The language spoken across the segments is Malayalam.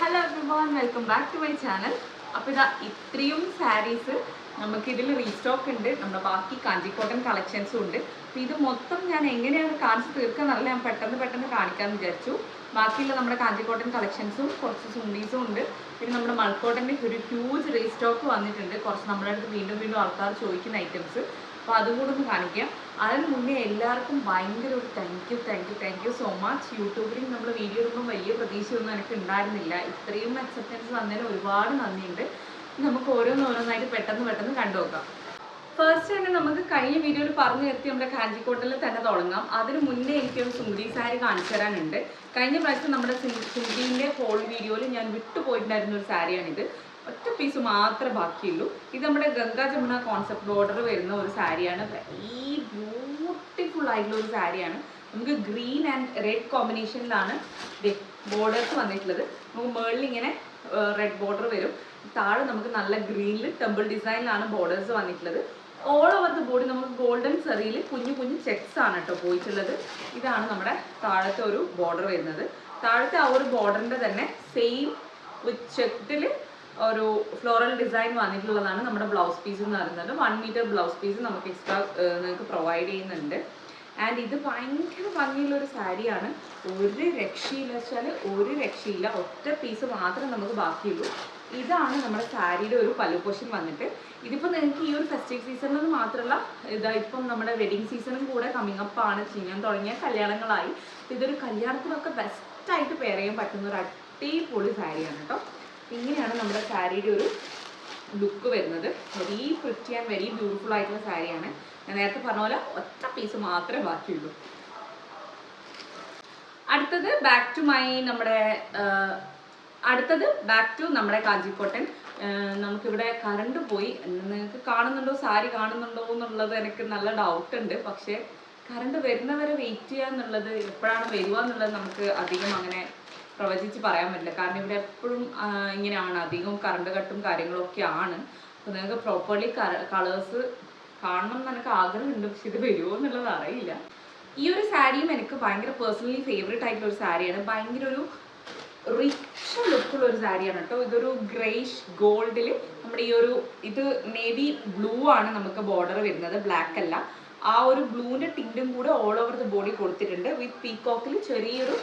Hello everyone, welcome back to my channel. അപ്പോൾ ഇതാ ഇത്രയും സാരീസ് നമുക്ക് ഇതിൽ റീസ്റ്റോക്ക് ഉണ്ട്. നമ്മുടെ ബാക്കി കാഞ്ചി കോട്ടൺ കളക്ഷൻസും ഉണ്ട്. അപ്പോൾ ഇത് മൊത്തം ഞാൻ എങ്ങനെയാണ് കാണിച്ച് തീർക്കാന്നല്ല, ഞാൻ പെട്ടെന്ന് കാണിക്കാമെന്ന് വിചാരിച്ചു. ബാക്കിയുള്ള നമ്മുടെ കാഞ്ചി കോട്ടൺ കളക്ഷൻസും കുറച്ച് സുണ്ടീസും ഉണ്ട്. പിന്നെ നമ്മുടെ മൾക്കോട്ടൻ്റെ ഒരു ഹ്യൂജ് റീസ്റ്റോക്ക് വന്നിട്ടുണ്ട്. കുറച്ച് നമ്മുടെ അടുത്ത് വീണ്ടും ആൾക്കാർ ചോദിക്കുന്ന ഐറ്റംസ്. അപ്പോൾ അതും കൂടെ ഒന്ന് കാണിക്കാം. അതിന് മുന്നേ എല്ലാവർക്കും ഭയങ്കര ഒരു താങ്ക് യു സോ മച്ച്. യൂട്യൂബിൽ നമ്മൾ വീഡിയോ ഇടുമ്പോൾ വലിയ പ്രതീക്ഷയൊന്നും എനിക്ക് ഉണ്ടായിരുന്നില്ല. ഇത്രയും അക്സെപ്റ്റൻസ് വന്നതിന് ഒരുപാട് നന്ദിയുണ്ട്. നമുക്ക് ഓരോന്നായിട്ട് പെട്ടെന്ന് കണ്ടു നോക്കാം. ഫസ്റ്റ് തന്നെ നമുക്ക് കഴിഞ്ഞ വീഡിയോയിൽ പറഞ്ഞു നിർത്തി നമ്മുടെ കാഞ്ചിക്കോട്ടനിൽ തന്നെ തുടങ്ങാം. അതിന് മുന്നേ എനിക്കൊരു സുന്ദരി സാരി കാണിച്ചു തരാനുണ്ട്. കഴിഞ്ഞ പ്രാവശ്യം നമ്മുടെ സുന്ദരീൻ്റെ ഹോൾ വീഡിയോയിൽ ഞാൻ വിട്ടുപോയിട്ടുണ്ടായിരുന്ന ഒരു സാരിയാണിത്. ഒറ്റ പീസ് മാത്രമേ ബാക്കിയുള്ളൂ. ഇത് നമ്മുടെ ഗംഗാ ജമുന കോൺസെപ്റ്റ് ബോർഡർ വരുന്ന ഒരു സാരിയാണ്. വെരി ബ്യൂട്ടിഫുൾ ആയിട്ടുള്ള ഒരു സാരിയാണ്. നമുക്ക് ഗ്രീൻ ആൻഡ് റെഡ് കോമ്പിനേഷനിലാണ് ബോർഡേഴ്സ് വന്നിട്ടുള്ളത്. നമുക്ക് മുകളിൽ ഇങ്ങനെ റെഡ് ബോർഡർ വരും. താഴെ നമുക്ക് നല്ല ഗ്രീനിൽ ടെമ്പിൾ ഡിസൈനിലാണ് ബോർഡേഴ്സ് വന്നിട്ടുള്ളത്. ഓൾ ഓവർ ദ ബോഡി നമുക്ക് ഗോൾഡൻ സെറിയിൽ കുഞ്ഞു ചെക്സ് ആണ് കേട്ടോ പോയിട്ടുള്ളത്. ഇതാണ് നമ്മുടെ താഴത്തെ ഒരു ബോർഡർ വരുന്നത്. താഴത്തെ ആ ഒരു ബോർഡറിൻ്റെ തന്നെ സെയിം വിത്ത് ചെക്കിൽ ഒരു ഫ്ലോറൽ ഡിസൈൻ വന്നിട്ടുള്ളതാണ് നമ്മുടെ ബ്ലൗസ് പീസ് എന്ന് പറയുന്നത്. 1 മീറ്റർ ബ്ലൗസ് പീസ് നമുക്ക് എക്സ്ട്രാ നിങ്ങൾക്ക് പ്രൊവൈഡ് ചെയ്യുന്നുണ്ട്. ആൻഡ് ഇത് ഭയങ്കര ഭംഗിയുള്ളൊരു സാരിയാണ്. ഒരു രക്ഷയില്ല വെച്ചാൽ ഒരു രക്ഷയില്ല. ഒറ്റ പീസ് മാത്രമേ നമുക്ക് ബാക്കിയുള്ളൂ. ഇതാണ് നമ്മുടെ സാരിയുടെ ഒരു പല്ലു പോർഷൻ വന്നിട്ട്. ഇതിപ്പോൾ നിങ്ങൾക്ക് ഈ ഒരു ഫെസ്റ്റീവ് സീസണിൽ മാത്രമല്ല, ഇപ്പം നമ്മുടെ വെഡിങ് സീസണും കൂടെ കമ്മിങ് അപ്പ് ആണ്. ചെയ്യാൻ തുടങ്ങിയ കല്യാണങ്ങളായി. ഇതൊരു കല്യാണത്തിനൊക്കെ ബെസ്റ്റായിട്ട് പെയർ ചെയ്യാൻ പറ്റുന്ന ഒരു അടിപൊളി സാരിയാണ് കേട്ടോ. ഇങ്ങനെയാണ് നമ്മുടെ സാരിയുടെ ഒരു ലുക്ക് വരുന്നത്. Very pretty and very beautiful ആയിട്ടുള്ള സാരിയാണ്. ഞാൻ നേരത്തെ പറഞ്ഞ പോലെ ഒറ്റ പീസ് മാത്രമേ ബാക്കിയുള്ളൂ. അടുത്തത് ബാക്ക് ടു നമ്മുടെ കാഞ്ചിക്കോട്ടൻ. നമുക്കിവിടെ കറണ്ട് പോയി. നിങ്ങൾക്ക് കാണുന്നുണ്ടോ, സാരി കാണുന്നുണ്ടോ എന്നുള്ളത് എനിക്ക് നല്ല ഡൗട്ട് ഉണ്ട്. പക്ഷേ കറണ്ട് വരുന്നവരെ വെയിറ്റ് ചെയ്യുക എന്നുള്ളത്, എപ്പോഴാണ് വരിക എന്നുള്ളത് നമുക്ക് അധികം അങ്ങനെ പ്രവചിച്ച് പറയാൻ പറ്റില്ല. കാരണം ഇവിടെ എപ്പോഴും ഇങ്ങനെയാണ്, അധികം കറണ്ട് കട്ടും കാര്യങ്ങളൊക്കെ ആണ്. അപ്പോൾ നിങ്ങൾക്ക് പ്രോപ്പർലി കളേഴ്സ് കാണണം എന്ന് എനിക്ക് ആഗ്രഹമുണ്ട്. പക്ഷെ ഇത് വരുമോ എന്നുള്ളത് അറിയില്ല. ഈ ഒരു സാരിയും എനിക്ക് ഭയങ്കര പേഴ്സണലി ഫേവറേറ്റ് ആയിട്ടുള്ള ഒരു സാരിയാണ്. ഭയങ്കര ഒരു റിച്ച് ലുക്കുള്ള ഒരു സാരിയാണ് കേട്ടോ. ഇതൊരു ഗ്രേഷ് ഗോൾഡിൽ നമ്മുടെ ഇത് നേവി ബ്ലൂ ആണ് നമുക്ക് ബോർഡർ വരുന്നത്, ബ്ലാക്ക് അല്ല. ആ ഒരു ബ്ലൂവിൻ്റെ ടിൻറ്റും കൂടെ ഓൾ ഓവർ ദ ബോഡി കൊടുത്തിട്ടുണ്ട്. വിത്ത് പീകോക്കിൽ ചെറിയൊരു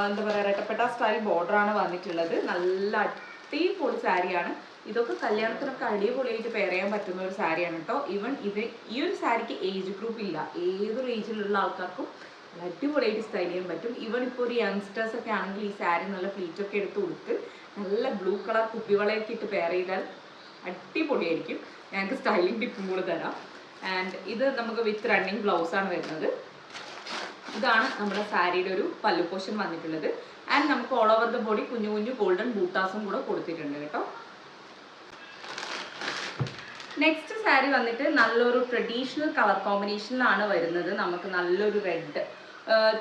എന്താ പറയുക റെട്ടപ്പെട്ട സ്റ്റൈൽ ബോർഡറാണ് വന്നിട്ടുള്ളത്. നല്ല അടിപൊളി സാരിയാണ്. ഇതൊക്കെ കല്യാണത്തിനൊക്കെ അടിപൊളിയായിട്ട് പെയർ ചെയ്യാൻ പറ്റുന്ന ഒരു സാരിയാണ് കേട്ടോ. ഈവൻ ഈ ഒരു സാരിക്ക് ഏജ് ഗ്രൂപ്പ് ഇല്ല. ഏതൊരു ഏജിലുള്ള ആൾക്കാർക്കും അടിപൊളിയായിട്ട് സ്റ്റൈൽ ചെയ്യാൻ പറ്റും. ഈവൻ ഇപ്പോൾ ഒരു യങ്സ്റ്റേഴ്സ് ഒക്കെ ആണെങ്കിൽ ഈ സാരി നല്ല പ്ലീറ്റൊക്കെ എടുത്ത് കൊടുത്ത് നല്ല ബ്ലൂ കളർ കുപ്പിവളയൊക്കെ ഇട്ട് പെയർ ചെയ്താൽ അടിപൊളിയായിരിക്കും. ഞങ്ങൾക്ക് സ്റ്റൈലിംഗ് ടിപ്പും കൂടെ തരാം. ആൻഡ് ഇത് നമുക്ക് വിത്ത് റണ്ണിങ് ബ്ലൗസാണ് വരുന്നത്. ഇതാണ് നമ്മുടെ സാരിയുടെ ഒരു പല്ലു പോർഷൻ വന്നിട്ടുള്ളത്. ആൻഡ് നമുക്ക് ഓൾ ഓവർ ദ ബോഡി കുഞ്ഞു ഗോൾഡൻ ബൂട്ടാസും കൂടെ കൊടുത്തിട്ടുണ്ട് കേട്ടോ. നെക്സ്റ്റ് സാരി വന്നിട്ട് നല്ലൊരു ട്രഡീഷണൽ കളർ കോമ്പിനേഷനിലാണ് വരുന്നത്. നമുക്ക് നല്ലൊരു റെഡ്,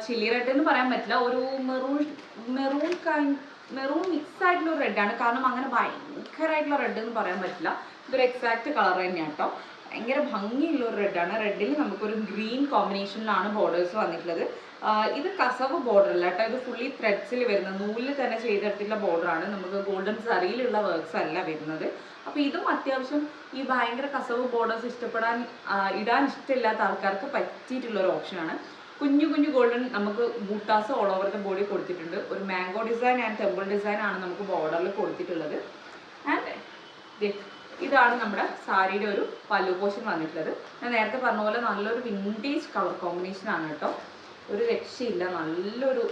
ചില്ലി റെഡ് എന്ന് പറയാൻ പറ്റില്ല, ഒരു മെറൂൺ മിക്സ് ആയിട്ടുള്ള ഒരു റെഡാണ്. കാരണം അങ്ങനെ ഭയങ്കരമായിട്ടുള്ള റെഡ് എന്ന് പറയാൻ പറ്റില്ല. ഇതൊരു എക്സാക്റ്റ് കളർ തന്നെയാണ് കേട്ടോ. ഭയങ്കര ഭംഗിയുള്ള ഒരു റെഡാണ്. റെഡിൽ നമുക്കൊരു ഗ്രീൻ കോമ്പിനേഷനിലാണ് ബോർഡേഴ്സ് വന്നിട്ടുള്ളത്. ഇത് കസവ് ബോർഡർ അല്ല കേട്ടോ. ഇത് ഫുള്ളി ത്രെഡ്സിൽ വരുന്ന നൂലിൽ തന്നെ ചെയ്തെടുത്തിട്ടുള്ള ബോർഡറാണ്. നമുക്ക് ഗോൾഡൻ സറിയിലുള്ള വർക്ക്സ് അല്ല വരുന്നത്. അപ്പോൾ ഇതും അത്യാവശ്യം ഈ ഭയങ്കര കസവ് ബോർഡേഴ്സ് ഇടാൻ ഇഷ്ടമില്ലാത്ത ആൾക്കാർക്ക് പറ്റിയിട്ടുള്ള ഒരു ഓപ്ഷനാണ്. കുഞ്ഞു ഗോൾഡൻ നമുക്ക് ബൂട്ടാസ് ഓൾ ഓവർ ദ ബോഡി കൊടുത്തിട്ടുണ്ട്. ഒരു mango design and temple design ആണ് നമുക്ക് ബോർഡറിൽ കൊടുത്തിട്ടുള്ളത്. ആൻഡ് ഇതാണ് നമ്മുടെ സാരിയുടെ ഒരു പല്ലു പോർഷൻ വന്നിട്ടുള്ളത്. ഞാൻ നേരത്തെ പറഞ്ഞ പോലെ നല്ലൊരു വിൻറ്റേജ് കളർ കോമ്പിനേഷൻ ആണ് കേട്ടോ. ഒരു രക്ഷയില്ല, നല്ലൊരു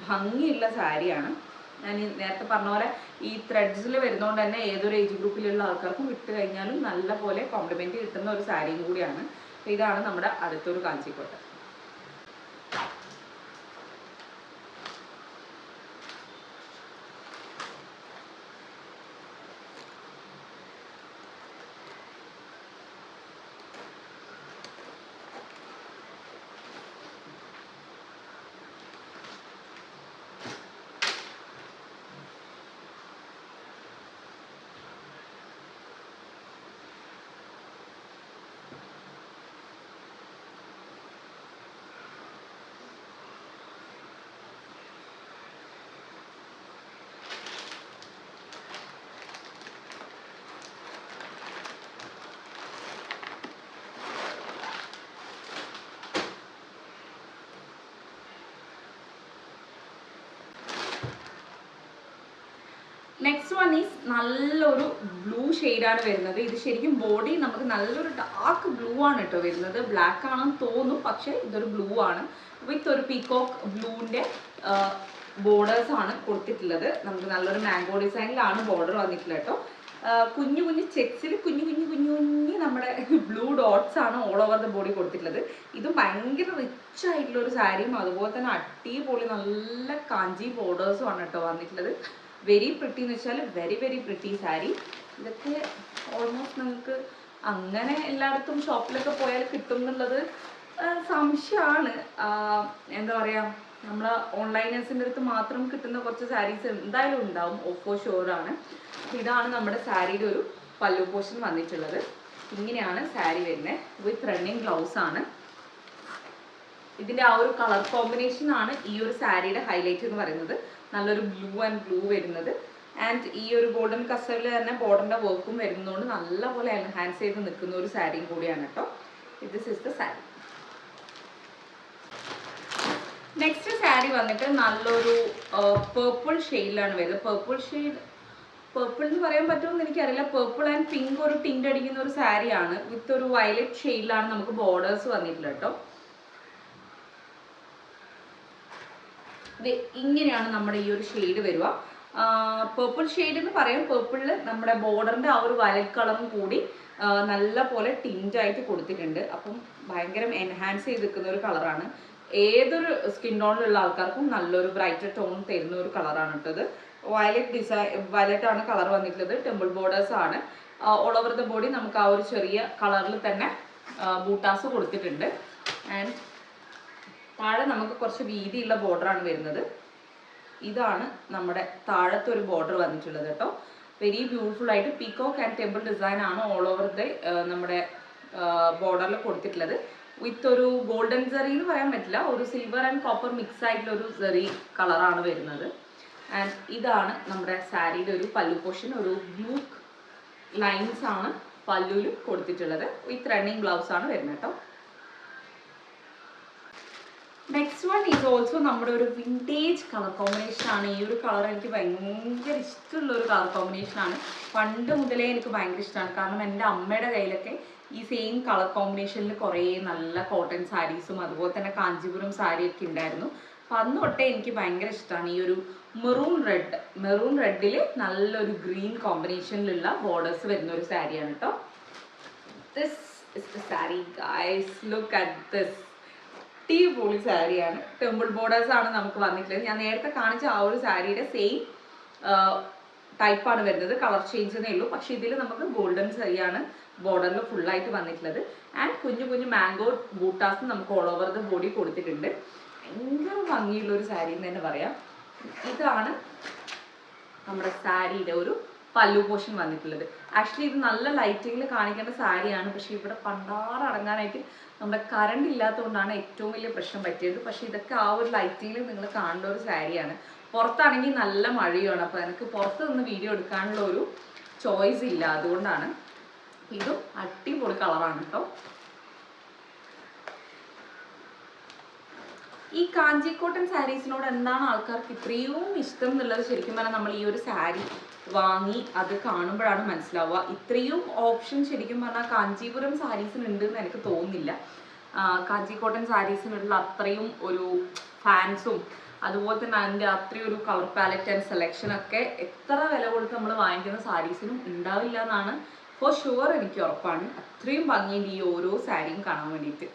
ഭംഗിയുള്ള സാരിയാണ്. ഞാൻ നേരത്തെ പറഞ്ഞ പോലെ ഈ ത്രെഡ്സിൽ വരുന്നതുകൊണ്ട് തന്നെ ഏതൊരു ഏജ് ഗ്രൂപ്പിലുള്ള ആൾക്കാർക്കും വിട്ട് കഴിഞ്ഞാലും നല്ല പോലെ കോംപ്ലിമെൻറ്റ് കിട്ടുന്ന ഒരു സാരിയും കൂടിയാണ്. അപ്പോൾ ഇതാണ് നമ്മുടെ അടുത്തൊരു കാഞ്ചിക്കോട്ടൻ. നെക്സ്റ്റ് വൺ ഈസ് നല്ലൊരു ബ്ലൂ ഷെയ്ഡാണ് വരുന്നത്. ഇത് ശരിക്കും ബോഡി നമുക്ക് നല്ലൊരു ഡാർക്ക് ബ്ലൂ ആണ് കേട്ടോ വരുന്നത്. ബ്ലാക്ക് ആണെന്ന് തോന്നും, പക്ഷേ ഇതൊരു ബ്ലൂ ആണ്. വിത്ത് ഒരു പീകോക്ക് ബ്ലൂവിൻ്റെ ബോർഡേഴ്സ് ആണ് കൊടുത്തിട്ടുള്ളത്. നമുക്ക് നല്ലൊരു മാംഗോ ഡിസൈനിലാണ് ബോർഡർ വന്നിട്ടുള്ളത് കേട്ടോ. കുഞ്ഞു കുഞ്ഞു ചെക്സിൽ കുഞ്ഞു കുഞ്ഞു കുഞ്ഞു കുഞ്ഞു നമ്മുടെ ബ്ലൂ ഡോട്ട്സ് ആണ് ഓൾ ഓവർ ദ ബോഡി കൊടുത്തിട്ടുള്ളത്. ഇത് ഭയങ്കര റിച്ച് ആയിട്ടുള്ള ഒരു സാരിയും അതുപോലെ തന്നെ അടിപൊളി നല്ല കാഞ്ചി ബോർഡേഴ്സും ആണ് കേട്ടോ വന്നിട്ടുള്ളത്. വെരി പ്രിട്ടി എന്ന് വെച്ചാൽ വെരി വെരി പ്രിട്ടി സാരി. ഇതൊക്കെ ഓൾമോസ്റ്റ് നമുക്ക് അങ്ങനെ എല്ലായിടത്തും ഷോപ്പിലൊക്കെ പോയാൽ കിട്ടും എന്നുള്ളത് സംശയമാണ്. എന്താ പറയുക, നമ്മൾ ഓൺലൈനേഴ്സിൻ്റെ അടുത്ത് മാത്രം കിട്ടുന്ന കുറച്ച് സാരീസ് എന്തായാലും ഉണ്ടാവും, ഓഫ് ഷുവറാണ്. ഇതാണ് നമ്മുടെ സാരിയുടെ ഒരു പല്ലു പോർഷൻ വന്നിട്ടുള്ളത്. ഇങ്ങനെയാണ് സാരി വരുന്നത്. വിത്ത് റണ്ണിങ് ബ്ലൗസ് ആണ്. ഇതിൻ്റെ ആ ഒരു കളർ കോമ്പിനേഷൻ ആണ് ഈ ഒരു സാരിയുടെ ഹൈലൈറ്റ് എന്ന് പറയുന്നത്. നല്ലൊരു ബ്ലൂ ആൻഡ് ബ്ലൂ വരുന്നത്. ആൻഡ് ഈ ഒരു ഗോൾഡൻ കസവിൽ തന്നെ ബോർഡറിൻ്റെ വർക്കും വരുന്നതുകൊണ്ട് നല്ലപോലെ എൻഹാൻസ് ചെയ്ത് നിൽക്കുന്ന ഒരു സാരിയും കൂടിയാണ് കേട്ടോ. This is the sari. Next sari വന്നിട്ട് നല്ലൊരു പേർപ്പിൾ ഷെയ്ഡിലാണ് വരുന്നത്. പേർപ്പിൾ എന്ന് പറയാൻ പറ്റുമെന്ന് എനിക്കറിയില്ല. പേർപ്പിൾ ആൻഡ് പിങ്ക് ഒരു ടിൻ്റ് അടിക്കുന്ന ഒരു സാരിയാണ്. വിത്ത് ഒരു വയലറ്റ് ഷെയ്ഡിലാണ് നമുക്ക് ബോർഡേഴ്സ് വന്നിട്ടുള്ളത് കേട്ടോ. ഇങ്ങനെയാണ് നമ്മുടെ ഈ ഒരു ഷെയ്ഡ് വരിക. പേർപ്പിൾ ഷെയ്ഡ് എന്ന് പറയും. പേർപ്പിളിൽ നമ്മുടെ ബോർഡറിൻ്റെ ആ ഒരു വയലറ്റ് കളറും കൂടി നല്ല പോലെ ടിൻ്റായിട്ട് കൊടുത്തിട്ടുണ്ട്. അപ്പം ഭയങ്കര എൻഹാൻസ് ചെയ്ത് നിൽക്കുന്ന ഒരു കളറാണ്. ഏതൊരു സ്കിൻ ടോണിലുള്ള ആൾക്കാർക്കും നല്ലൊരു ബ്രൈറ്റർ ടോൺ തരുന്ന ഒരു കളറാണ് കേട്ടത്. വയലറ്റ് ആണ് കളർ വന്നിട്ടുള്ളത്. ടെമ്പിൾ ബോർഡേഴ്സ് ആണ്. ഓൾ ഓവർ ദ ബോഡി നമുക്ക് ആ ഒരു ചെറിയ കളറിൽ തന്നെ ബൂട്ടാസ് കൊടുത്തിട്ടുണ്ട്. ആൻഡ് താഴെ നമുക്ക് കുറച്ച് വീതിയുള്ള ബോർഡറാണ് വരുന്നത്. ഇതാണ് നമ്മുടെ താഴത്തെ ഒരു ബോർഡർ വന്നിട്ടുള്ളത് കേട്ടോ. വെരി ബ്യൂട്ടിഫുൾ ആയിട്ട് പീകോക്ക് ആൻഡ് ടെമ്പിൾ ഡിസൈൻ ആണ് ഓൾ ഓവർ ദ നമ്മുടെ ബോർഡറിൽ കൊടുത്തിട്ടുള്ളത്. വിത്ത് ഒരു ഗോൾഡൻ സെറി എന്ന് പറയാൻ പറ്റില്ല, ഒരു സിൽവർ ആൻഡ് കോപ്പർ മിക്സ് ആയിട്ടുള്ള ഒരു സെറി കളറാണ് വരുന്നത്. ആൻഡ് ഇതാണ് നമ്മുടെ സാരിയുടെ ഒരു പല്ലു പോർഷൻ. ഒരു ബ്ലൂ ലൈൻസ് ആണ് പല്ലുവിൽ കൊടുത്തിട്ടുള്ളത്. വിത്ത് റണ്ണിങ് ബ്ലൗസ് ആണ് വരുന്നത് കേട്ടോ. നെക്സ്റ്റ് വൺ ഈസ് ഓൾസോ നമ്മുടെ ഒരു വിൻറ്റേജ് കളർ കോമ്പിനേഷൻ ആണ്. ഈ ഒരു കളർ എനിക്ക് ഭയങ്കര ഇഷ്ടമുള്ള ഒരു കളർ കോമ്പിനേഷൻ ആണ്. പണ്ട് മുതലേ എനിക്ക് ഭയങ്കര ഇഷ്ടമാണ്. കാരണം എൻ്റെ അമ്മയുടെ കയ്യിലൊക്കെ ഈ സെയിം കളർ കോമ്പിനേഷനിൽ കുറേ നല്ല കോട്ടൺ സാരീസും അതുപോലെ തന്നെ കാഞ്ചീപുരം സാരിയൊക്കെ ഉണ്ടായിരുന്നു. അപ്പം അന്ന് തൊട്ടേ എനിക്ക് ഭയങ്കര ഇഷ്ടമാണ് ഈ ഒരു മെറൂൺ റെഡിൽ നല്ലൊരു ഗ്രീൻ കോമ്പിനേഷനിലുള്ള ബോർഡേഴ്സ് വരുന്ന ഒരു സാരിയാണ് കേട്ടോ. This is the sari guys, look at this. അടിപൊളി സാരിയാണ്. ടെമ്പിൾ ബോർഡേഴ്സ് ആണ് നമുക്ക് വന്നിട്ടുള്ളത്. ഞാൻ നേരത്തെ കാണിച്ച ആ ഒരു സാരിയുടെ സെയിം ടൈപ്പാണ് വരുന്നത്. കളർ ചേഞ്ച് എന്നേ ഉള്ളൂ. പക്ഷേ ഇതിൽ നമുക്ക് ഗോൾഡൻ സാരിയാണ് ബോർഡറിൽ ഫുള്ളായിട്ട് വന്നിട്ടുള്ളത്. ആൻഡ് കുഞ്ഞു കുഞ്ഞു മാംഗോ ബൂട്ടാസ് നമുക്ക് ഓൾ ഓവർ ദ ബോഡി കൊടുത്തിട്ടുണ്ട്. ഭയങ്കര ഭംഗിയുള്ള ഒരു സാരി എന്ന് തന്നെ പറയാം. ഇതാണ് നമ്മുടെ സാരിയുടെ ഒരു പല്ലു പോർഷൻ വന്നിട്ടുള്ളത്. ആക്ച്വലി ഇത് നല്ല ലൈറ്റിങ്ങിൽ കാണിക്കേണ്ട സാരിയാണ്. പക്ഷേ ഇവിടെ പണ്ടാറടങ്ങാനായിട്ട് നമ്മുടെ കറണ്ട് ഇല്ലാത്തതുകൊണ്ടാണ് ഏറ്റവും വലിയ പ്രശ്നം പറ്റിയത്. പക്ഷേ ഇതൊക്കെ ആ ഒരു ലൈറ്റിങ്ങിൽ നിങ്ങൾ കാണേണ്ട ഒരു സാരിയാണ്. പുറത്താണെങ്കിൽ നല്ല മഴയാണ്. അപ്പോൾ എനിക്ക് പുറത്ത് നിന്ന് വീഡിയോ എടുക്കാനുള്ള ഒരു ചോയ്സ് ഇല്ല, അതുകൊണ്ടാണ്. ഇതും അടിപൊളി കളറാണ് കേട്ടോ. ഈ കാഞ്ചിക്കോട്ടൺ സാരീസിനോട് എന്താണ് ആൾക്കാർക്ക് ഇത്രയും ഇഷ്ടം എന്നുള്ളത് ശരിക്കും പറഞ്ഞാൽ നമ്മൾ ഈ ഒരു സാരി വാങ്ങി അത് കാണുമ്പോഴാണ് മനസ്സിലാവുക. ഇത്രയും ഓപ്ഷൻ ശരിക്കും പറഞ്ഞാൽ കാഞ്ചീപുരം സാരീസിനുണ്ട് എന്ന് എനിക്ക് തോന്നുന്നില്ല. കാഞ്ചിക്കോട്ടൺ സാരീസിനുള്ള അത്രയും ഒരു ഫാൻസും അതുപോലെ തന്നെ അതിൻ്റെ അത്രയും ഒരു കളർ പാലറ്റ് ആൻഡ് സെലക്ഷനൊക്കെ എത്ര വില കൊടുത്ത് നമ്മൾ വാങ്ങിക്കുന്ന സാരീസിനും ഉണ്ടാവില്ല എന്നാണ് ഫോർ ഷുവർ എനിക്ക് ഉറപ്പാണ്. അത്രയും ഭംഗിയുണ്ട് ഈ ഓരോ സാരിയും കാണാൻ വേണ്ടിയിട്ട്.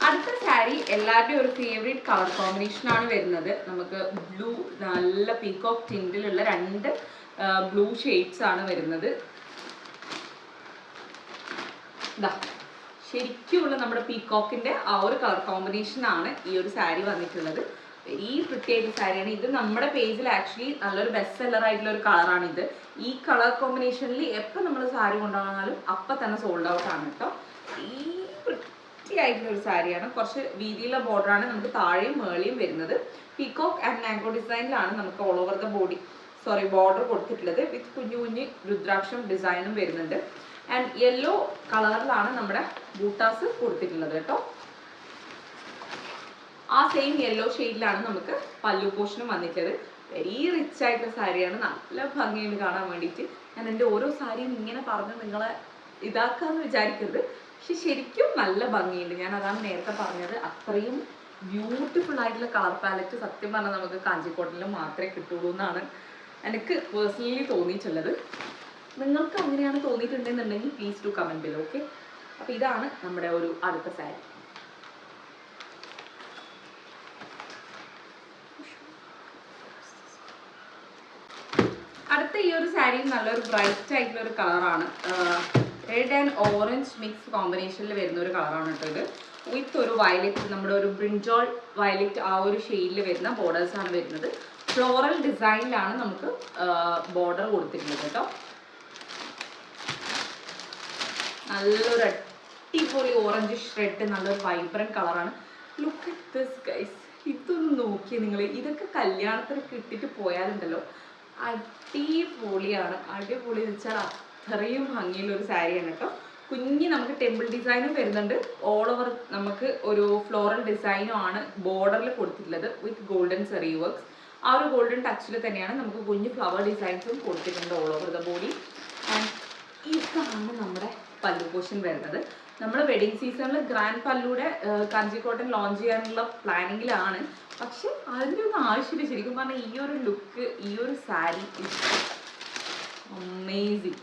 അടുത്ത സാരി എല്ലാവരുടെയും ഒരു ഫേവറേറ്റ് കളർ കോമ്പിനേഷനാണ് വരുന്നത്. നമുക്ക് ബ്ലൂ, നല്ല പീകോക്ക് ടിൻറ്റിലുള്ള 2 ബ്ലൂ ഷെയ്ഡ്സ് ആണ് വരുന്നത്. ഇതാ ശരിക്കുമുള്ള നമ്മുടെ പീകോക്കിൻ്റെ ആ ഒരു കളർ കോമ്പിനേഷനാണ് ഈ ഒരു സാരി വന്നിട്ടുള്ളത്. വെരി പ്രിറ്റി ആയിട്ട് സാരിയാണ്. ഇത് നമ്മുടെ പേജിൽ ആക്ച്വലി നല്ലൊരു ബെസ്റ്റ് സെല്ലർ ആയിട്ടുള്ള ഒരു കളറാണിത്. ഈ കളർ കോമ്പിനേഷനിൽ എപ്പോൾ നമ്മൾ സാരി കൊണ്ടുപോകുന്നാലും അപ്പം തന്നെ സോൾഡ് ഔട്ട് ആണ് കേട്ടോ. ഈ ആയിട്ടുള്ള ഒരു സാരിയാണ്. കുറച്ച് വീതിയുള്ള ബോർഡറാണ് നമുക്ക് താഴെയും മേളിയും വരുന്നത്. പീകോക്ക് ആൻഡ് മാംഗോ ഡിസൈനിലാണ് നമുക്ക് ഓൾ ഓവർ ദ ബോർഡർ കൊടുത്തിട്ടുള്ളത്. വിത്ത് കുഞ്ഞു കുഞ്ഞു രുദ്രാക്ഷം ഡിസൈനും വരുന്നുണ്ട്. ആൻഡ് യെല്ലോ കളറിലാണ് നമ്മുടെ ബൂട്ടാസ് കൊടുത്തിട്ടുള്ളത് കേട്ടോ. ആ സെയിം യെല്ലോ ഷെയ്ഡിലാണ് നമുക്ക് പല്ലു പോർഷനും വന്നിട്ടുള്ളത്. വെരി റിച്ച് ആയിട്ടുള്ള സാരിയാണ്. നല്ല ഭംഗിയുണ്ട് കാണാൻ വേണ്ടിയിട്ട്. ഞാൻ എൻ്റെ ഓരോ സാരിയും ഇങ്ങനെ പറഞ്ഞ് നിങ്ങളെ ഇതാക്കാന്ന് വിചാരിക്കരുത്, പക്ഷെ ശരിക്കും നല്ല ഭംഗിയുണ്ട്. ഞാൻ അതാണ് നേരത്തെ പറഞ്ഞത്, അത്രയും ബ്യൂട്ടിഫുൾ ആയിട്ടുള്ള കളർ പാലറ്റ് സത്യം പറഞ്ഞാൽ നമുക്ക് കാഞ്ചിക്കോട്ടനിൽ മാത്രമേ കിട്ടുള്ളൂ എന്നാണ് എനിക്ക് പേഴ്സണലി തോന്നിയിട്ടുള്ളത്. നിങ്ങൾക്ക് അങ്ങനെയാണ് തോന്നിയിട്ടുണ്ടെന്നുണ്ടെങ്കിൽ please do comment below. Okay, അപ്പോൾ ഇതാണ് നമ്മുടെ ഒരു അടുത്ത സാരി. അടുത്ത ഈ ഒരു സാരിയും നല്ലൊരു ബ്രൈറ്റ് ആയിട്ടുള്ള ഒരു കളറാണ്. റെഡ് ആൻഡ് ഓറഞ്ച് മിക്സ് കോമ്പിനേഷനിൽ വരുന്ന ഒരു കളറാണ് കേട്ടോ ഇത്. വിത്ത് ഒരു വയലറ്റ്, നമ്മുടെ ഒരു ബ്രിഞ്ചോൾ വയലറ്റ് ആ ഒരു ഷെയ്ഡിൽ വരുന്ന ബോർഡേഴ്സാണ് വരുന്നത്. ഫ്ലോറൽ ഡിസൈനിലാണ് നമുക്ക് ബോർഡർ കൊടുത്തിട്ടുള്ളത് കേട്ടോ. നല്ലൊരു അടിപൊളി ഓറഞ്ച് റെഡ്, നല്ലൊരു വൈബ്രന്റ് കളറാണ്. ലുക്ക് അറ്റ് ദിസ് ഗൈസ്, ഇതൊന്ന് നോക്കിയേ നിങ്ങൾ. ഇതൊക്കെ കല്യാണത്തിനൊക്കെ ഇട്ടിട്ട് പോയാലുണ്ടല്ലോ അടിപൊളിയാണ്. അടിപൊളി എന്ന് വെച്ചാൽ അത്രയും ഭംഗിയുള്ള ഒരു സാരിയാണ് കേട്ടോ. കുഞ്ഞി നമുക്ക് ടെമ്പിൾ ഡിസൈനും വരുന്നുണ്ട്. ഓൾ ഓവർ നമുക്ക് ഒരു ഫ്ലോറൽ ഡിസൈനും ആണ് ബോർഡറിൽ കൊടുത്തിട്ടുള്ളത് വിത്ത് ഗോൾഡൻ സെറി വർക്ക്സ്. ആ ഒരു ഗോൾഡൻ ടച്ചിൽ തന്നെയാണ് നമുക്ക് കുഞ്ഞ് ഫ്ലവർ ഡിസൈൻസും കൊടുത്തിട്ടുണ്ട് all over the body. And ഇതാണ് നമ്മുടെ പല്ലു പോർഷൻ വരുന്നത്. നമ്മൾ വെഡിങ് സീസണിൽ ഗ്രാൻഡ് പല്ലുടെ കാഞ്ചിക്കോട്ടൻ ലോഞ്ച് ചെയ്യാനുള്ള പ്ലാനിങ്ങിലാണ്. പക്ഷെ അതിൻ്റെ ഒന്നും ആവശ്യമില്ല. ശരിക്കും പറഞ്ഞാൽ ഈ ഒരു ലുക്ക്, ഈ ഒരു സാരി അമേസിങ്,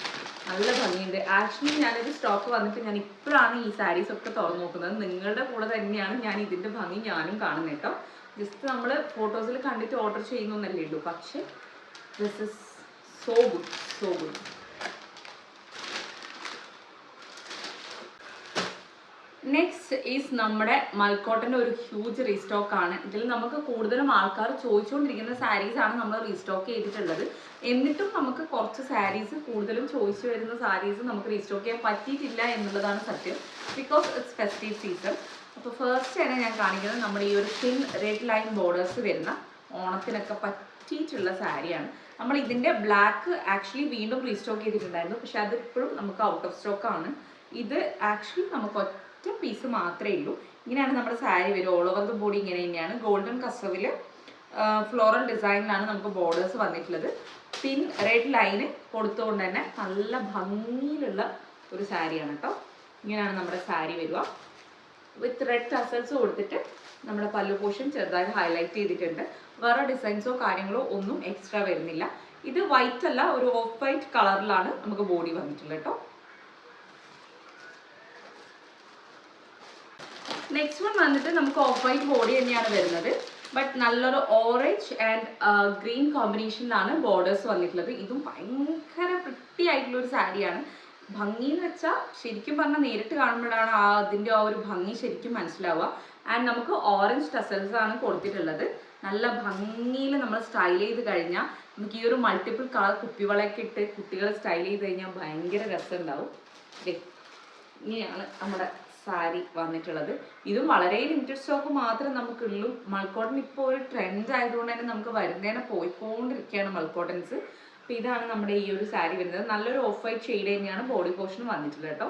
നല്ല ഭംഗിയുണ്ട്. ആക്ച്വലി ഞാനൊരു സ്റ്റോക്ക് വന്നിട്ട് ഞാൻ ഇപ്പോഴാണ് ഈ സാരീസ് ഒക്കെ തുറന്നു നോക്കുന്നത്. നിങ്ങളുടെ കൂടെ തന്നെയാണ് ഞാൻ ഇതിൻ്റെ ഭംഗി ഞാനും കാണുന്നത് കേട്ടോ. ജസ്റ്റ് നമ്മൾ ഫോട്ടോസിൽ കണ്ടിട്ട് ഓർഡർ ചെയ്യുന്നൊന്നല്ലേ ഉള്ളൂ. പക്ഷെ this is so good, so good. Next is നമ്മുടെ മൽക്കോട്ടൻ്റെ ഒരു ഹ്യൂജ് റീസ്റ്റോക്ക് ആണ്. ഇതിൽ നമുക്ക് കൂടുതലും ആൾക്കാർ ചോദിച്ചുകൊണ്ടിരിക്കുന്ന സാരീസ് ആണ് നമ്മൾ റീസ്റ്റോക്ക് ചെയ്തിട്ടുള്ളത്. എന്നിട്ടും നമുക്ക് കുറച്ച് സാരീസ്, കൂടുതലും ചോദിച്ചു വരുന്ന സാരീസ് നമുക്ക് റീസ്റ്റോക്ക് ചെയ്യാൻ പറ്റിയിട്ടില്ല എന്നുള്ളതാണ് സത്യം. Because it's festive season. അപ്പോൾ ഫസ്റ്റ് തന്നെ ഞാൻ കാണിക്കുന്നത് നമ്മുടെ ഈ ഒരു തിൻ റെഡ് ലൈൻ ബോർഡേഴ്സ് വരുന്ന ഓണത്തിനൊക്കെ പറ്റിയിട്ടുള്ള സാരിയാണ്. നമ്മൾ ഇതിൻ്റെ ബ്ലാക്ക് ആക്ച്വലി വീണ്ടും റീസ്റ്റോക്ക് ചെയ്തിട്ടുണ്ടായിരുന്നു, പക്ഷെ അതിപ്പോഴും നമുക്ക് ഔട്ട് ഓഫ് സ്റ്റോക്ക് ആണ്. ഇത് ആക്ച്വലി നമുക്ക് ഒറ്റ പീസ് മാത്രമേ ഉള്ളൂ. ഇങ്ങനെയാണ് നമ്മുടെ സാരി വരും. ഓൾ ഓവർ ദ ബോഡി ഇങ്ങനെ തന്നെയാണ്. ഗോൾഡൻ കസവിൽ ഫ്ലോറൽ ഡിസൈനിലാണ് നമുക്ക് ബോർഡേഴ്സ് വന്നിട്ടുള്ളത്. തിൻ റെഡ് ലൈന് കൊടുത്തുകൊണ്ട് തന്നെ നല്ല ഭംഗിയിലുള്ള ഒരു സാരിയാണ് കേട്ടോ. ഇങ്ങനെയാണ് നമ്മുടെ സാരി വരിക. വിത്ത് റെഡ് ടസൽസ് കൊടുത്തിട്ട് നമ്മുടെ പല്ലു പോർഷൻ ചെറുതായി ഹൈലൈറ്റ് ചെയ്തിട്ടുണ്ട്. വേറെ ഡിസൈൻസോ കാര്യങ്ങളോ ഒന്നും എക്സ്ട്രാ വരുന്നില്ല. ഇത് വൈറ്റ് അല്ല, ഒരു ഓഫ് വൈറ്റ് കളറിലാണ് നമുക്ക് ബോഡി വന്നിട്ടുള്ളത് കേട്ടോ. നെക്സ്റ്റ് വൺ വന്നിട്ട് നമുക്ക് ഓഫ് വൈറ്റ് ബോഡി തന്നെയാണ് വരുന്നത്. ബട്ട് നല്ലൊരു ഓറഞ്ച് ആൻഡ് ഗ്രീൻ കോമ്പിനേഷനിലാണ് ബോർഡേഴ്സ് വന്നിട്ടുള്ളത്. ഇതും ഭയങ്കര പ്രിട്ടി ആയിട്ടുള്ള ഒരു സാരിയാണ്. ഭംഗി എന്ന് വെച്ചാൽ ശരിക്കും പറഞ്ഞാൽ നേരിട്ട് കാണുമ്പോഴാണ് അതിൻ്റെ ആ ഒരു ഭംഗി ശരിക്കും മനസ്സിലാവുക. ആൻഡ് നമുക്ക് ഓറഞ്ച് ടസൽസ് ആണ് കൊടുത്തിട്ടുള്ളത്. നല്ല ഭംഗിയിൽ നമ്മൾ സ്റ്റൈൽ ചെയ്ത് കഴിഞ്ഞാൽ നമുക്ക് ഈ ഒരു മൾട്ടിപ്പിൾ കളർ കുപ്പിവളയൊക്കെ ഇട്ട് കുട്ടികൾ സ്റ്റൈൽ ചെയ്ത് കഴിഞ്ഞാൽ ഭയങ്കര രസമുണ്ടാവും. ഇങ്ങനെയാണ് നമ്മുടെ സാരി വന്നിട്ടുള്ളത്. ഇതും വളരെ ലിമിറ്റഡ് സ്റ്റോക്ക് മാത്രമേ നമുക്കുള്ളൂ. മൽക്കോട്ടൻ ഇപ്പോൾ ഒരു ട്രെൻഡ് ആയതുകൊണ്ട് തന്നെ നമുക്ക് വരുന്നതിനെ പോയിക്കൊണ്ടിരിക്കുകയാണ് മൽക്കോട്ടൻസ്. അപ്പോൾ ഇതാണ് നമ്മുടെ ഈ ഒരു സാരി വരുന്നത്. നല്ലൊരു ഓഫ് വൈറ്റ് ഷെയ്ഡ് തന്നെയാണ് ബോഡി പോർഷൻ വന്നിട്ടുള്ളത് കേട്ടോ.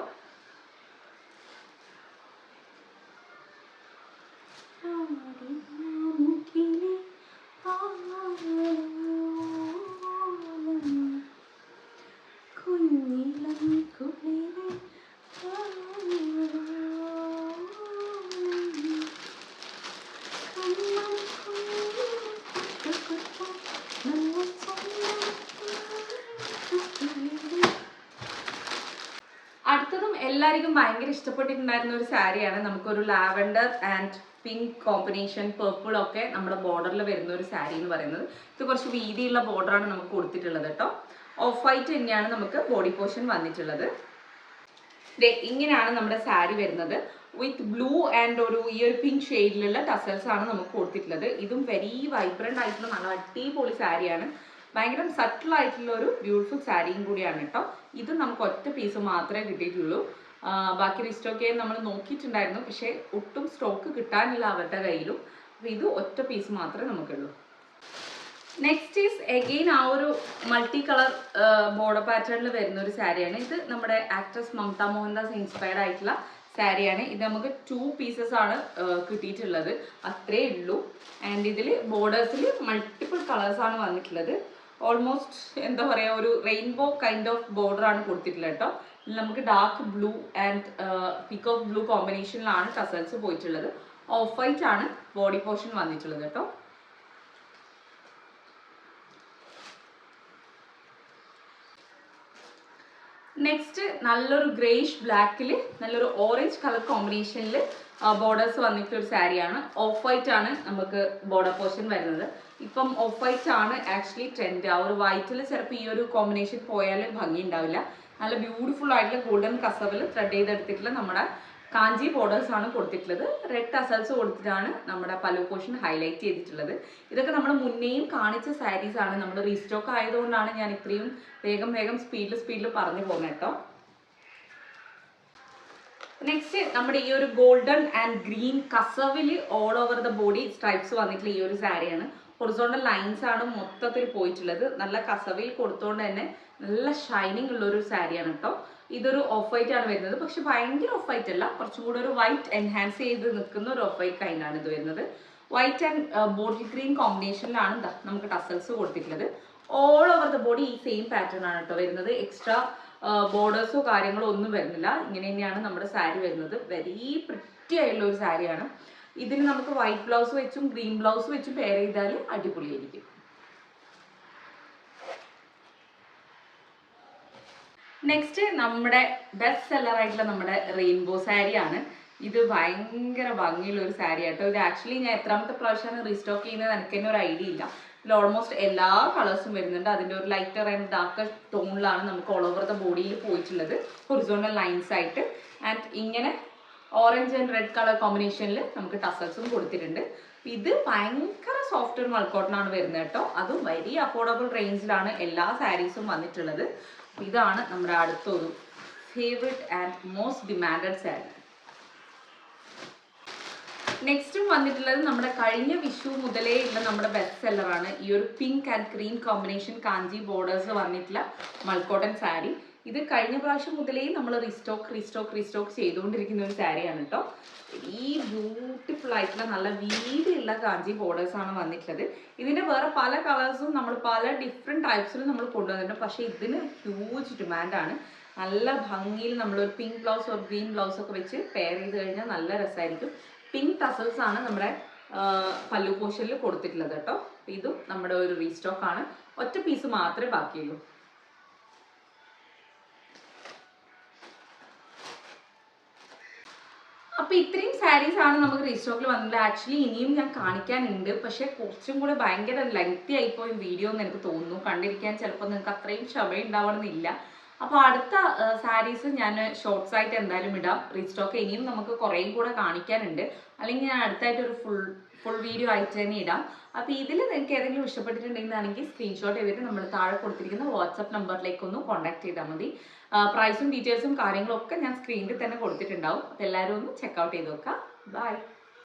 അടുത്തതും എല്ലാവർക്കും ഭയങ്കര ഇഷ്ടപ്പെട്ടിട്ടുണ്ടായിരുന്ന ഒരു സാരിയാണ്. നമുക്കൊരു lavender and pink combination, purple ഒക്കെ നമ്മുടെ ബോർഡറിൽ വരുന്ന ഒരു സാരി എന്ന് പറയുന്നത്. ഇത് കുറച്ച് വീതിയുള്ള ബോർഡറാണ് നമുക്ക് കൊടുത്തിട്ടുള്ളത് കേട്ടോ. ഓഫ് വൈറ്റ് തന്നെയാണ് നമുക്ക് ബോഡി പോർഷൻ വന്നിട്ടുള്ളത്. ഇങ്ങനെയാണ് നമ്മുടെ സാരി വരുന്നത്. വിത്ത് ബ്ലൂ ആൻഡ് ഈ ഒരു പിങ്ക് ഷെയ്ഡിലുള്ള ടസൽസ് ആണ് നമുക്ക് കൊടുത്തിട്ടുള്ളത്. ഇതും വെരി വൈബ്രന്റ് ആയിട്ടുള്ള നല്ല അടിപൊളി സാരിയാണ്. ഭയങ്കര സട്ടിൽ ആയിട്ടുള്ള ഒരു ബ്യൂട്ടിഫുൾ സാരിയും കൂടിയാണ് കേട്ടോ. ഇത് നമുക്ക് ഒറ്റ പീസ് മാത്രമേ കിട്ടിയിട്ടുള്ളൂ. ബാക്കി റീസ്റ്റോക്ക് ചെയ്യാൻ നമ്മൾ നോക്കിയിട്ടുണ്ടായിരുന്നു, പക്ഷേ ഒട്ടും സ്റ്റോക്ക് കിട്ടാനില്ല അവരുടെ കയ്യിലും. അപ്പോൾ ഇത് ഒറ്റ പീസ് മാത്രമേ നമുക്കുള്ളൂ. നെക്സ്റ്റ് ഈസ് എഗെയിൻ ആ ഒരു മൾട്ടി കളർ ബോർഡർ പാറ്റേണിൽ വരുന്ന ഒരു സാരിയാണ്. ഇത് നമ്മുടെ ആക്ട്രസ് മമത മോഹൻദാസ് ഇൻസ്പയർഡ് ആയിട്ടുള്ള സാരിയാണ്. ഇത് നമുക്ക് 2 പീസസ് ആണ് കിട്ടിയിട്ടുള്ളത്, അത്രേ ഉള്ളൂ. ആൻഡ് ഇതിൽ ബോർഡേഴ്സിൽ മൾട്ടിപ്പിൾ കളേഴ്സാണ് വന്നിട്ടുള്ളത്. ഓൾമോസ്റ്റ് എന്താ പറയുക, ഒരു റെയിൻബോ കൈൻഡ് ഓഫ് ബോർഡർ ആണ് കൊടുത്തിട്ടുള്ളത് കേട്ടോ. നമുക്ക് dark blue and peacock blue കോമ്പിനേഷനിലാണ് ടസൽസ് പോയിട്ടുള്ളത്. ഓഫ് വൈറ്റ് ആണ് ബോഡി പോർഷൻ വന്നിട്ടുള്ളത് കേട്ടോ. നെക്സ്റ്റ് നല്ലൊരു ഗ്രേഷ് ബ്ലാക്കിൽ നല്ലൊരു ഓറഞ്ച് കളർ കോമ്പിനേഷനിൽ ബോർഡേഴ്സ് വന്നിട്ടുള്ള ഒരു സാരിയാണ്. ഓഫ് വൈറ്റ് ആണ് നമുക്ക് ബോർഡർ പോർഷൻ വരുന്നത്. ഇപ്പം ഓഫ് വൈറ്റ് ആണ് ആക്ച്വലി ട്രെൻഡ്. ആ ഒരു വൈറ്റിൽ ചിലപ്പോൾ ഈ ഒരു കോമ്പിനേഷൻ പോയാൽ ഭംഗി ഉണ്ടാവില്ല. നല്ല ബ്യൂട്ടിഫുൾ ആയിട്ടുള്ള ഗോൾഡൻ കസവിൽ ത്രെഡ് ചെയ്തെടുത്തിട്ടുള്ള നമ്മുടെ കാഞ്ചി ബോർഡേഴ്സ് ആണ് കൊടുത്തിട്ടുള്ളത്. റെഡ് ടസൽസ് കൊടുത്തിട്ടാണ് നമ്മുടെ പല്ലു പോർഷൻ ഹൈലൈറ്റ് ചെയ്തിട്ടുള്ളത്. ഇതൊക്കെ നമ്മൾ മുന്നേയും കാണിച്ച സാരീസ് ആണ്. നമ്മൾ റീസ്റ്റോക്ക് ആയതുകൊണ്ടാണ് ഞാൻ ഇത്രയും വേഗം സ്പീഡിൽ പറഞ്ഞു പോകുന്നത് കേട്ടോ. നെക്സ്റ്റ് നമ്മുടെ ഈ ഒരു ഗോൾഡൻ ആൻഡ് ഗ്രീൻ കസവിൽ all over the body stripes വന്നിട്ടുള്ള ഈ ഒരു സാരിയാണ്. ഹൊറിസോണ്ടൽ ലൈൻസ് ആണ് മൊത്തത്തിൽ പോയിട്ടുള്ളത്. നല്ല കസവിൽ കൊടുത്തുകൊണ്ട് തന്നെ നല്ല ഷൈനിങ് ഉള്ള ഒരു സാരിയാണ് കേട്ടോ. ഇതൊരു ഓഫ് വൈറ്റ് ആണ് വരുന്നത്, പക്ഷെ ഭയങ്കര ഓഫ് വൈറ്റ് അല്ല, കുറച്ചും കൂടെ ഒരു വൈറ്റ് എൻഹാൻസ് ചെയ്ത് നിൽക്കുന്ന ഒരു ഓഫ് വൈറ്റ് കൈൻഡാണ് ഇത് വരുന്നത്. വൈറ്റ് ആൻഡ് ബോട്ടിൽ ഗ്രീൻ കോമ്പിനേഷനിലാണ് നമുക്ക് ടസൽസ് കൊടുത്തിട്ടുള്ളത്. ഓൾ ഓവർ ദ ബോഡി ഈ സെയിം പാറ്റേൺ ആണ് കേട്ടോ വരുന്നത്. എക്സ്ട്രാ ബോർഡേഴ്സോ കാര്യങ്ങളോ ഒന്നും വരുന്നില്ല. ഇങ്ങനെ തന്നെയാണ് നമ്മുടെ സാരി വരുന്നത്. വെരി പ്രിറ്റി ആയിട്ടുള്ള ഒരു സാരിയാണ്. ഇതിന് നമുക്ക് വൈറ്റ് ബ്ലൗസ് വെച്ചും ഗ്രീൻ ബ്ലൗസ് വെച്ചും പെയർ ചെയ്താൽ അടിപൊളിയായിരിക്കും. നെക്സ്റ്റ് നമ്മുടെ ബെസ്റ്റ് സെല്ലർ ആയിട്ടുള്ള നമ്മുടെ റെയിൻബോ സാരിയാണ്. ഇത് ഭയങ്കര ഭംഗിയുള്ള ഒരു സാരി ആട്ടോ. ഇത് ആക്ച്വലി ഞാൻ എത്രാമത്തെ പ്രാവശ്യമാണ് റീസ്റ്റോക്ക് ചെയ്യുന്നത് എനിക്ക് തന്നെ ഒരു ഐഡിയ ഇല്ല. ഇതിൽ ഓൾമോസ്റ്റ് എല്ലാ കളേഴ്സും വരുന്നുണ്ട്. അതിൻ്റെ ഒരു ലൈറ്റർ ആൻഡ് ഡാർക്കർ ടോണിലാണ് നമുക്ക് ഓൾ ഓവർ ദ ബോഡിയിൽ പോയിട്ടുള്ളത്, ഹൊറിസോണ്ടൽ ലൈൻസ് ആയിട്ട്. ആൻഡ് ഇങ്ങനെ ഓറഞ്ച് ആൻഡ് റെഡ് കളർ കോമ്പിനേഷനിൽ നമുക്ക് ടസൽസും കൊടുത്തിട്ടുണ്ട്. ഇത് ഭയങ്കര സോഫ്റ്റ് ആൻഡ് മൾക്കോട്ടനാണ് വരുന്നത് കേട്ടോ. അതും വെരി അഫോർഡബിൾ റേഞ്ചിലാണ് എല്ലാ സാരീസും വന്നിട്ടുള്ളത്. ഇതാണ് നമ്മുടെ അടുത്തൊരു favourite and most demanded sari. നെക്സ്റ്റും വന്നിട്ടുള്ളത് നമ്മുടെ കഴിഞ്ഞ വിഷു മുതലേ ഉള്ള നമ്മുടെ ബെസ്റ്റ് സെല്ലറാണ്. ഈ ഒരു pink and green combination Kanchi borders വന്നിട്ടുള്ള മൾക്കോട്ടൻ സാരി. ഇത് കഴിഞ്ഞ പ്രാവശ്യം മുതലേ നമ്മൾ റീസ്റ്റോക്ക് ചെയ്തുകൊണ്ടിരിക്കുന്ന ഒരു സാരിയാണ് കേട്ടോ. ഈ ബ്യൂട്ടിഫുൾ ആയിട്ടുള്ള നല്ല വീതിയുള്ള കാഞ്ചി ബോർഡേഴ്സ് ആണ് വന്നിട്ടുള്ളത്. ഇതിൻ്റെ വേറെ പല കളേഴ്സും നമ്മൾ പല ഡിഫറെൻറ്റ് ടൈപ്സിലും നമ്മൾ കൊണ്ടുവന്നിട്ടുണ്ട്. പക്ഷേ ഇതിന് ഹ്യൂജ് ഡിമാൻഡാണ്. നല്ല ഭംഗിയിൽ നമ്മളൊരു പിങ്ക് ബ്ലൗസ് ഒരു ഗ്രീൻ ബ്ലൗസ് ഒക്കെ വെച്ച് പെയർ ചെയ്ത് കഴിഞ്ഞാൽ നല്ല രസമായിരിക്കും. പിങ്ക് ടസൽസ് ആണ് നമ്മുടെ പല്ലു പോർഷനിൽ കൊടുത്തിട്ടുള്ളത് കേട്ടോ. ഇതും നമ്മുടെ ഒരു റീസ്റ്റോക്ക് ആണ്. ഒറ്റ പീസ് മാത്രമേ ബാക്കിയുള്ളൂ. അപ്പോൾ ഇത്രയും സാരീസ് ആണ് നമുക്ക് റീസ്റ്റോക്കിൽ വന്നത്. ആക്ച്വലി ഇനിയും ഞാൻ കാണിക്കാനുണ്ട്, പക്ഷേ കുറച്ചും കൂടെ ഭയങ്കര ലെങ്തി ആയിപ്പോയി വീഡിയോ എന്ന് എനിക്ക് തോന്നുന്നു. കണ്ടിരിക്കാൻ ചിലപ്പോൾ നിങ്ങൾക്ക് അത്രയും ക്ഷമയുണ്ടാവണമെന്നില്ല. അപ്പോൾ അടുത്ത സാരീസ് ഞാൻ ഷോർട്സ് ആയിട്ട് എന്തായാലും ഇടാം. റീസ്റ്റോക്ക് ഇനിയും നമുക്ക് കുറേയും കൂടെ കാണിക്കാനുണ്ട്. അല്ലെങ്കിൽ ഞാൻ അടുത്തായിട്ട് ഒരു ഫുൾ വീഡിയോ ആയിട്ട് തന്നെ ഇടാം. അപ്പോൾ ഇതിൽ നിങ്ങൾക്ക് ഏതെങ്കിലും ഇഷ്ടപ്പെട്ടിട്ടുണ്ടെങ്കിൽ സ്ക്രീൻഷോട്ട് ചെയ്തിട്ട് നമ്മൾ താഴെ കൊടുത്തിരിക്കുന്ന വാട്സപ്പ് നമ്പറിലേക്കൊന്ന് കോൺടാക്ട് ചെയ്താൽ മതി. പ്രൈസും ഡീറ്റെയിൽസും കാര്യങ്ങളും ഒക്കെ ഞാൻ സ്ക്രീനിൽ തന്നെ കൊടുത്തിട്ടുണ്ടാവും. അപ്പോൾ എല്ലാവരും ഒന്ന് ചെക്കൗട്ട് ചെയ്ത് നോക്കാം. ബൈ.